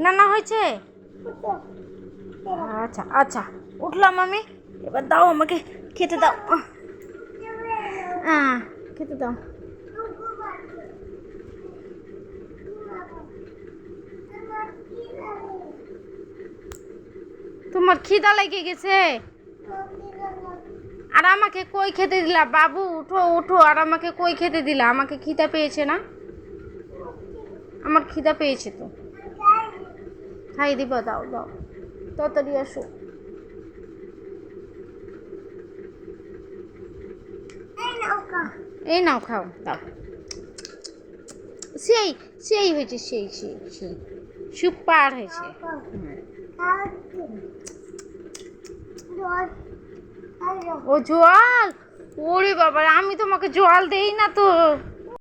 না না হয়েছে। আচ্ছা আচ্ছা, উঠলাম আমি। এবার দাও আমাকে খেতে দাও। খেতে দাও। তোমার খিদা লেগে গেছে? আর আমাকে কই খেতে দিলা? বাবু উঠো উঠো, আর আমাকে কই খেতে দিলা? আমাকে খিদা পেয়েছে না? আমার খিদা পেয়েছে তো, খাই দিবা। দাও দাও, তাড়াতাড়ি আসো। এই নাও খাও, দাও। সেই সেই হয়েছে, সেই সেই সেই সুপার হয়েছে। ও জল, ওরে বাবা, আমি তোমাকে জল দেই না তো।